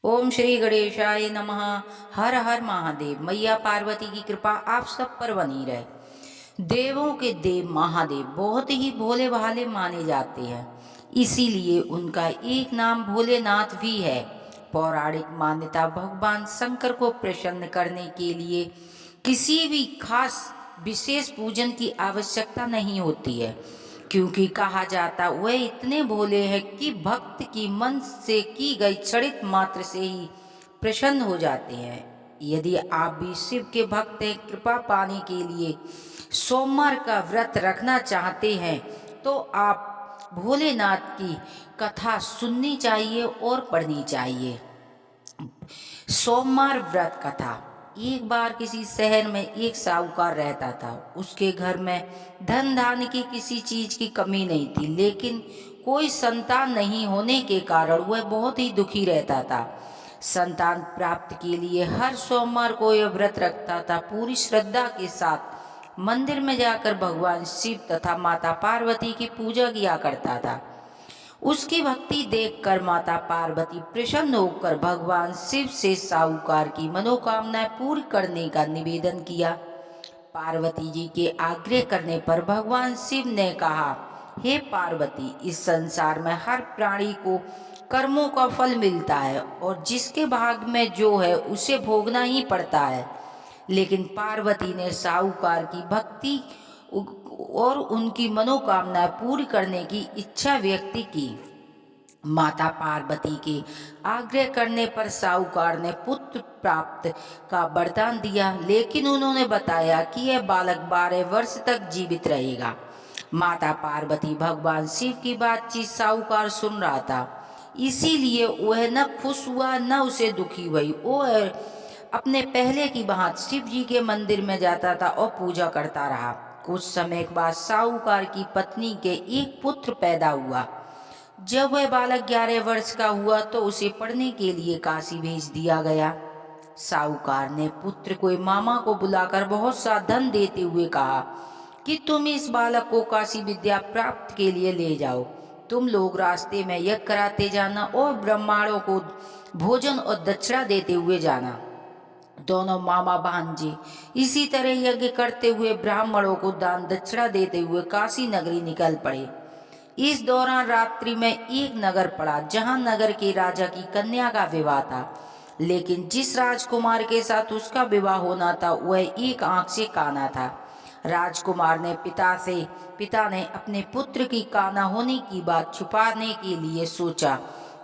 ओम श्री गणेशाय नमः। हर हर महादेव। मैया पार्वती की कृपा आप सब पर बनी रहे। देवों के देव महादेव बहुत ही भोले भाले माने जाते हैं, इसीलिए उनका एक नाम भोलेनाथ भी है। पौराणिक मान्यता भगवान शंकर को प्रसन्न करने के लिए किसी भी खास विशेष पूजन की आवश्यकता नहीं होती है, क्योंकि कहा जाता वह इतने भोले हैं कि भक्त की मन से की गई क्षणिक मात्र से ही प्रसन्न हो जाते हैं। यदि आप भी शिव के भक्त हैं, कृपा पाने के लिए सोमवार का व्रत रखना चाहते हैं तो आप भोलेनाथ की कथा सुननी चाहिए और पढ़नी चाहिए। सोमवार व्रत कथा। एक बार किसी शहर में एक साहूकार रहता था। उसके घर में धन धान्य की किसी चीज की कमी नहीं थी, लेकिन कोई संतान नहीं होने के कारण वह बहुत ही दुखी रहता था। संतान प्राप्त के लिए हर सोमवार को यह व्रत रखता था। पूरी श्रद्धा के साथ मंदिर में जाकर भगवान शिव तथा माता पार्वती की पूजा किया करता था। उसकी भक्ति देखकर माता पार्वती प्रसन्न होकर भगवान शिव से साहूकार की मनोकामनाएं पूरी करने का निवेदन किया। पार्वती जी के आग्रह करने पर भगवान शिव ने कहा, हे पार्वती, इस संसार में हर प्राणी को कर्मों का फल मिलता है और जिसके भाग में जो है उसे भोगना ही पड़ता है। लेकिन पार्वती ने साहूकार की भक्ति और उनकी मनोकामना पूरी करने की इच्छा व्यक्त की। माता पार्वती के आग्रह करने पर साहूकार ने पुत्र प्राप्त का वरदान दिया, लेकिन उन्होंने बताया कि यह बालक 12 वर्ष तक जीवित रहेगा। माता पार्वती भगवान शिव की बातचीत साहूकार सुन रहा था, इसीलिए वह न खुश हुआ न उसे दुखी हुई। वह अपने पहले की भांति शिव जी के मंदिर में जाता था और पूजा करता रहा। कुछ समय के बाद साहूकार की पत्नी के एक पुत्र पैदा हुआ। जब वह बालक 11 वर्ष का हुआ तो उसे पढ़ने के लिए काशी भेज दिया गया। साहूकार ने पुत्र को मामा को बुलाकर बहुत सा धन देते हुए कहा कि तुम इस बालक को काशी विद्या प्राप्त के लिए ले जाओ। तुम लोग रास्ते में यज्ञ कराते जाना और ब्राह्मणों को भोजन और दक्षिणा देते हुए जाना। दोनों मामा भांजे इसी तरह यज्ञ करते हुए ब्राह्मणों को दान दक्षिणा देते हुए काशी नगरी निकल पड़े। इस दौरान रात्रि में एक नगर पड़ा, जहां नगर के राजा की कन्या का विवाह था। लेकिन जिस राजकुमार के साथ उसका विवाह होना था वह एक आंख से काना था। राजकुमार ने पिता ने अपने पुत्र की काना होने की बात छुपाने के लिए सोचा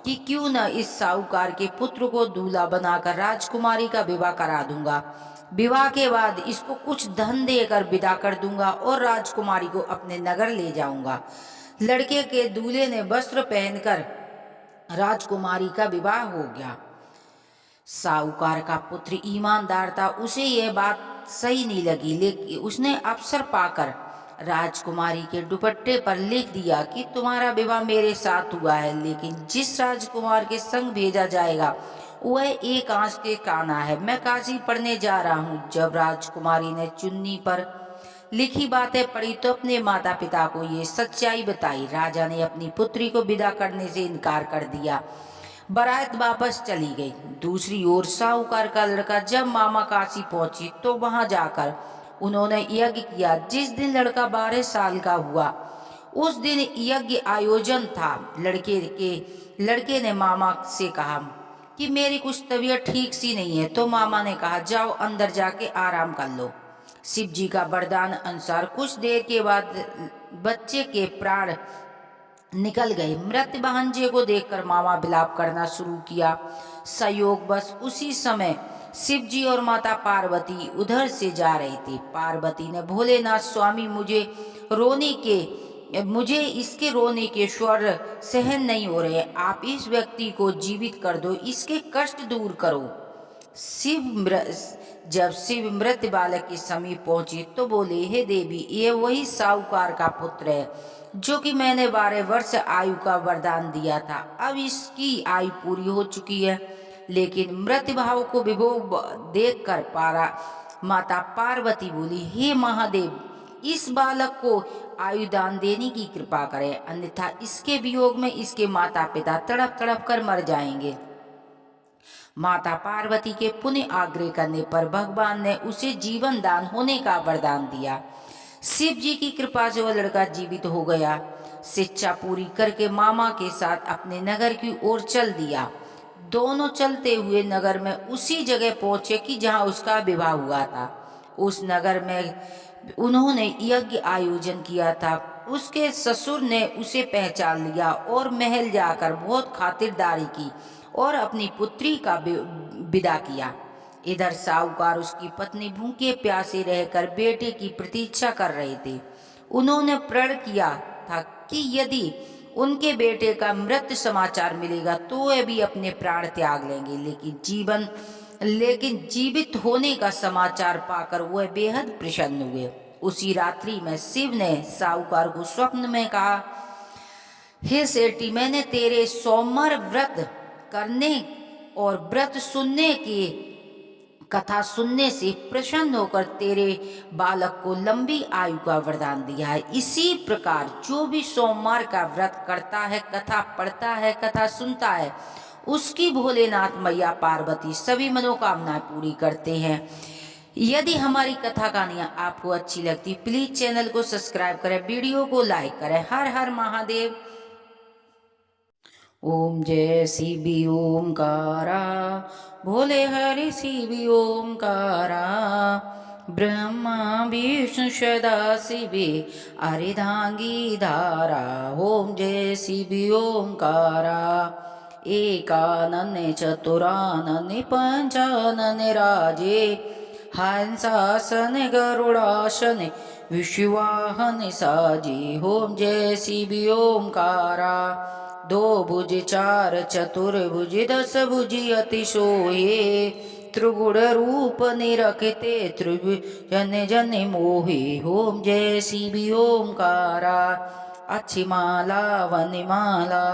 कि क्यों न इस साहूकार के पुत्र को दूल्हा बनाकर राजकुमारी का विवाह करा दूंगा। विवाह के बाद इसको कुछ धन देकर विदा कर दूंगा और राजकुमारी को अपने नगर ले जाऊंगा। लड़के के दूल्हे ने वस्त्र पहनकर राजकुमारी का विवाह हो गया। साहूकार का पुत्र ईमानदार था, उसे यह बात सही नहीं लगी, लेकिन उसने अवसर पाकर राजकुमारी के दुपट्टे पर लिख दिया कि तुम्हारा विवाह मेरे साथ हुआ है, लेकिन जिस राजकुमार के संग भेजा जाएगा वह एक आंख के काना है। मैं काशी पढ़ने जा रहा हूँ। जब राजकुमारी ने चुन्नी पर लिखी बातें पढ़ी तो अपने माता पिता को ये सच्चाई बताई। राजा ने अपनी पुत्री को विदा करने से इनकार कर दिया। बारात वापस चली गई। दूसरी ओर साहूकार का लड़का जब मामा काशी पहुंची तो वहां जाकर उन्होंने यज्ञ किया। जिस दिन लड़का 12 साल का हुआ उस दिन यज्ञ आयोजन था। लड़के ने मामा से कहा कि मेरी कुछ तबीयत ठीक सी नहीं है, तो मामा ने कहा जाओ अंदर जाके आराम कर लो। शिव जी का वरदान अनुसार कुछ देर के बाद बच्चे के प्राण निकल गए। मृत भांजे को देखकर मामा विलाप करना शुरू किया। संयोग बस उसी समय शिव जी और माता पार्वती उधर से जा रहे थे। पार्वती ने भोलेनाथ स्वामी मुझे इसके रोने के स्वर सहन नहीं हो रहे, आप इस व्यक्ति को जीवित कर दो, इसके कष्ट दूर करो। जब शिव मृत बालक के समीप पहुंचे तो बोले, हे देवी, ये वही साहूकार का पुत्र है जो कि मैंने 12 वर्ष आयु का वरदान दिया था। अब इसकी आयु पूरी हो चुकी है। लेकिन मृत भाव को विभोग देखकर माता पार्वती बोली, हे महादेव, इस बालक को आयुदान देने की कृपा करें, अन्यथा इसके वियोग में इसके माता पिता तड़प तड़प कर मर जाएंगे। माता पार्वती के पुनः आग्रह करने पर भगवान ने उसे जीवन दान होने का वरदान दिया। शिव जी की कृपा से वह लड़का जीवित हो गया। शिक्षा पूरी करके मामा के साथ अपने नगर की ओर चल दिया। दोनों चलते हुए नगर में उसी जगह पहुंचे कि जहां उसका विवाह हुआ था। उस नगर में उन्होंने यज्ञ आयोजन किया था। उसके ससुर ने उसे पहचान लिया और महल जाकर बहुत खातिरदारी की और अपनी पुत्री का विदा किया। इधर साहूकार उसकी पत्नी भूखे प्यासे रहकर बेटे की प्रतीक्षा कर रहे थे। उन्होंने प्रण किया था कि यदि उनके बेटे का मृत्यु समाचार मिलेगा तो वे भी अपने प्राण त्याग लेंगे, लेकिन जीवित होने का समाचार पाकर वह बेहद प्रसन्न हुए। उसी रात्रि में शिव ने साहूकार को स्वप्न में कहा, हे सेठी, मैंने तेरे सोमवार व्रत करने और व्रत सुनने की कथा सुनने से प्रसन्न होकर तेरे बालक को लंबी आयु का वरदान दिया है। इसी प्रकार जो भी सोमवार का व्रत करता है, कथा पढ़ता है, कथा सुनता है, उसकी भोलेनाथ मैया पार्वती सभी मनोकामनाएं पूरी करते हैं। यदि हमारी कथा कहानियाँ आपको अच्छी लगती प्लीज चैनल को सब्सक्राइब करें, वीडियो को लाइक करें। हर हर महादेव। ओम जय शिव ओमकारा, भोले हरि शिव ओमकारा, ब्रह्मा विष्णु सदा शिवे अर्धांगी धारा। ओम जय शिव ओमकारा, एकानन चतुरानन पंचानन राजे, हंसासन गरुड़ासन विश्ववाहन साजे। ओम जय शिव ओमकारा, दो भुज चार चतुर्भुज दस भुज अति सोहे, त्रिगुण रूप निरखते त्रिभुजन जन मोहे। ओम जय शिव ओमकारा, अच्छी माला वनमाला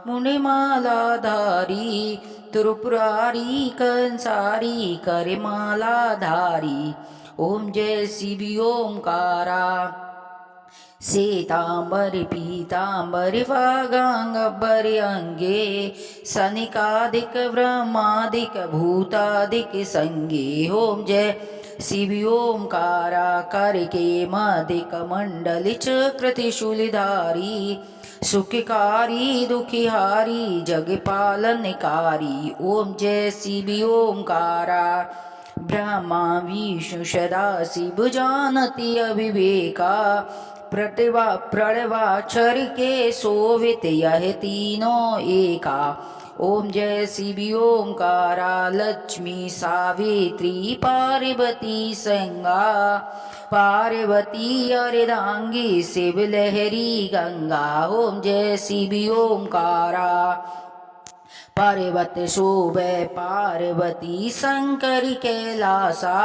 मुनिमाला धारी, त्रिपुरारी कंसारी करे माला धारी। ओम जय शिव ओमकारा, सीतांबर पीतांबर वागांबर अंगे, सनिकादिक ब्रह्मादिक भूतादिक संगे। ओम जय शिव ओमकारा, करके मदिक मंडल चक्र त्रिशूलधारी, सुखकारी दुखिहारी जग पालनकारी। ओम जय शिव ओमकारा, ब्रह्मा विष्णु सदा शिव जानती अविवेका, प्रतिभा प्रणवाक्षर के शोभित यह तीनों एका। ओम जय शिव ओमकारा, लक्ष्मी सावित्री पार्वती संगा, पार्वती अर्धांगी शिव लहरी गंगा। ओम जय शिव ओमकारा, पर्वत शोभे पार्वती शंकर कैलासा,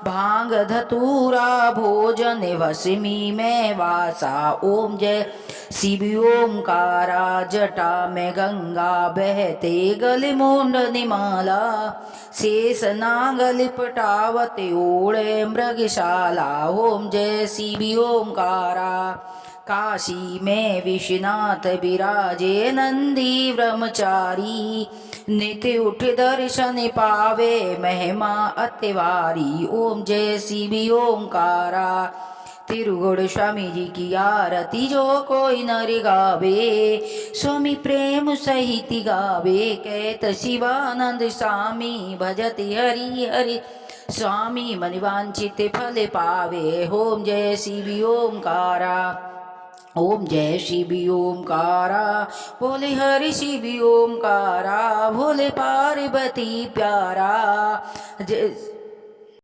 भांग धतूरा भोजन भस्मी में वासा। ओम जय शिव ओमकारा, जटा में गंगा बहते गल मुंड निमाला, शेष नागल पटावत ओढ़े मृगशाला। ओम जय शिव ओमकारा, काशी में विश्वनाथ विराजे नंदी ब्रह्मचारी, नित्य उठ दर्शन पावे महिमा अतिवारी। ओम जय शिव ओमकारा, तिरुगुड़ स्वामी जी की आरती जो कोई नर गावे, स्वामी प्रेम सहित गावे, कहत शिवानंद स्वामी भजत हरि हरि, स्वामी मनिवांछित फल पावे। ओम जय शिव ओमकारा, ओम जय शिव ओमकारा, भोले हरि शिव ओमकारा, भोले पार्वती प्यारा। जय